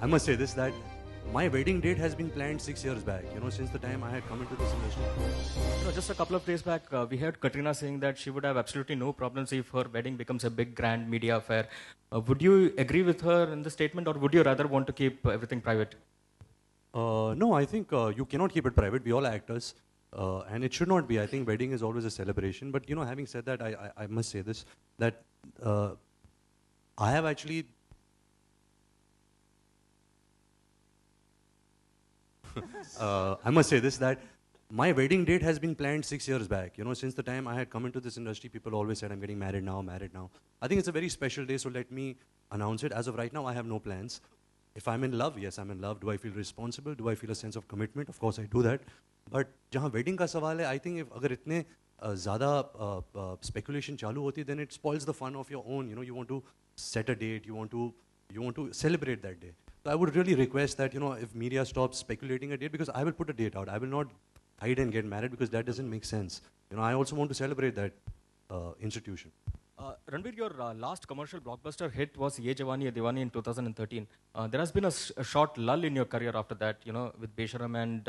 I must say this, that my wedding date has been planned 6 years back, since the time I had come into this industry. Just a couple of days back, we heard Katrina saying that she would have absolutely no problems if her wedding becomes a big grand media affair. Would you agree with her in the statement, or would you rather want to keep everything private? No, I think you cannot keep it private. We all are actors. And it should not be. I think wedding is always a celebration. But, having said that, I must say this, that I have actually... I must say this, that my wedding date has been planned 6 years back. Since the time I had come into this industry, people always said, I'm getting married now, married now. I think it's a very special day, so let me announce it. As of right now, I have no plans. If I'm in love, yes, I'm in love. Do I feel responsible? Do I feel a sense of commitment? Of course, I do that. But जहाँ wedding का सवाल है, I think if अगर इतने ज़्यादा speculation चालू होती, then it spoils the fun of your own. You want to set a date, you want to celebrate that day. So I would really request that, if media stops speculating a date, because I will put a date out. I will not hide and get married because that doesn't make sense. I also want to celebrate that institution. Ranveer, your last commercial blockbuster hit was Ye Jawani Hai Diwani in 2013. There has been a short lull in your career after that, with Besharam and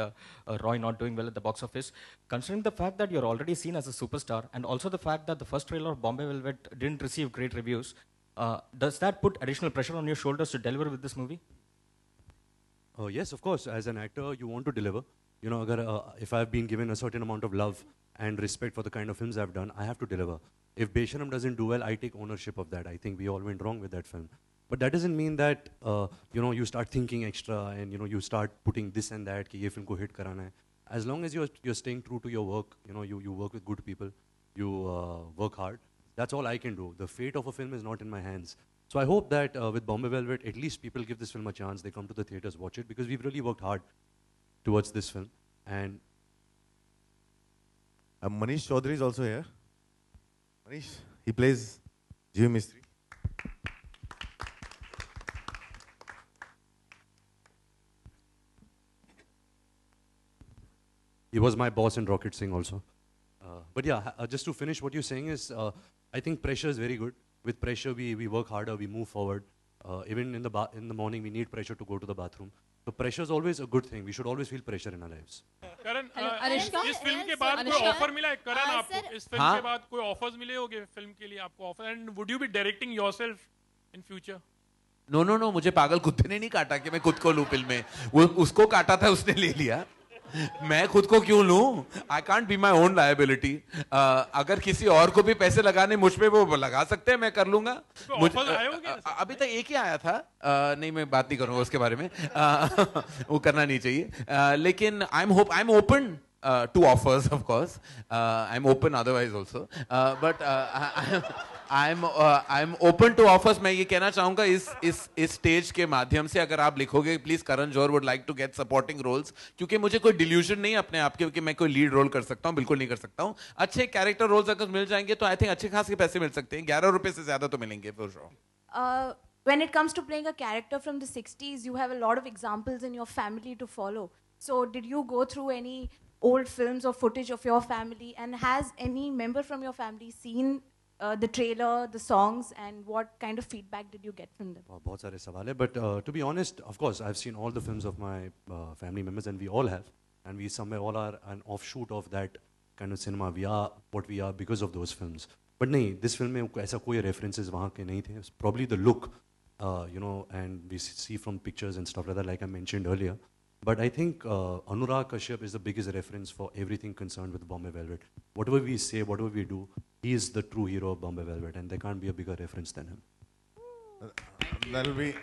Roy not doing well at the box office. Considering the fact that you're already seen as a superstar, and also the fact that the first trailer of Bombay Velvet didn't receive great reviews, does that put additional pressure on your shoulders to deliver with this movie? Yes, of course. As an actor, you want to deliver. If I've been given a certain amount of love and respect for the kind of films I've done, I have to deliver. If Besharam doesn't do well, I take ownership of that. I think we all went wrong with that film. But that doesn't mean that, you start thinking extra and, you start putting this and that, कि ये film को hit कराना है. As long as you're staying true to your work, you work with good people, you work hard, that's all I can do. The fate of a film is not in my hands. So I hope that with Bombay Velvet, at least people give this film a chance. They come to the theaters, watch it, because we've really worked hard towards this film. And Manish Chaudhary is also here. Manish, he plays Jeev Mistry. He was my boss in Rocket Singh also. But yeah, just to finish, what you're saying is, I think pressure is very good. With pressure, we work harder, we move forward. Even in the morning, we need pressure to go to the bathroom. So pressure is always a good thing. We should always feel pressure in our lives. करण, इस film के बाद कोई offer मिला है करण आपको? इस film के बाद कोई ऑफर्स मिले होंगे फिल्म के लिए आपको offer? And would you be directing yourself in future? No, मुझे पागल कुत्ते ने नहीं काटा कि मैं खुद को लूं फिल्म में. वो उसको काटा था, उसने ले लिया. मैं खुद को क्यों लूं? I can't be my own liability. अगर किसी और को भी पैसे लगाने मुझ पे वो लगा सकते हैं, मैं कर लूंगा. अभी तक एक ही आया था. नहीं, मैं बात नहीं करूंगा उसके बारे में. वो करना नहीं चाहिए. लेकिन I am open to offers, of course. I'm open otherwise also. But I'm open to offers. मैं ये कहना चाहूँगा इस स्टेज के माध्यम से, अगर आप लिखोगे please Karan Johar would like to get supporting roles, क्योंकि मुझे कोई डिल्यूजन नहीं अपने आप के कि मैं कोई लीड रोल कर सकता हूँ. बिल्कुल नहीं कर सकता हूँ. अच्छे कैरेक्टर रोल्स अगर मिल जाएंगे तो आई थिंक अच्छे खास के पैसे मिल सकते हैं. 11 रुपए से ज्यादा तो मिलेंगे for sure. When it comes to playing a character from the 60s, you have a lot of examples in your family to follow. So did you go through any old films or footage of your family, and has any member from your family seen the trailer, the songs, and what kind of feedback did you get from them? बहुत सारे सवाल है, but to be honest, of course, I've seen all the films of my family members, and we all have, and we somewhere all are an offshoot of that kind of cinema. We are what we are because of those films. But नहीं, this film में ऐसा कोई references वहाँ के नहीं थे. Probably the look, and we see from pictures and stuff like that, like I mentioned earlier. But I think Anurag Kashyap is the biggest reference for everything concerned with Bombay Velvet. Whatever we say, whatever we do, he is the true hero of Bombay Velvet, and there can't be a bigger reference than him. That'll be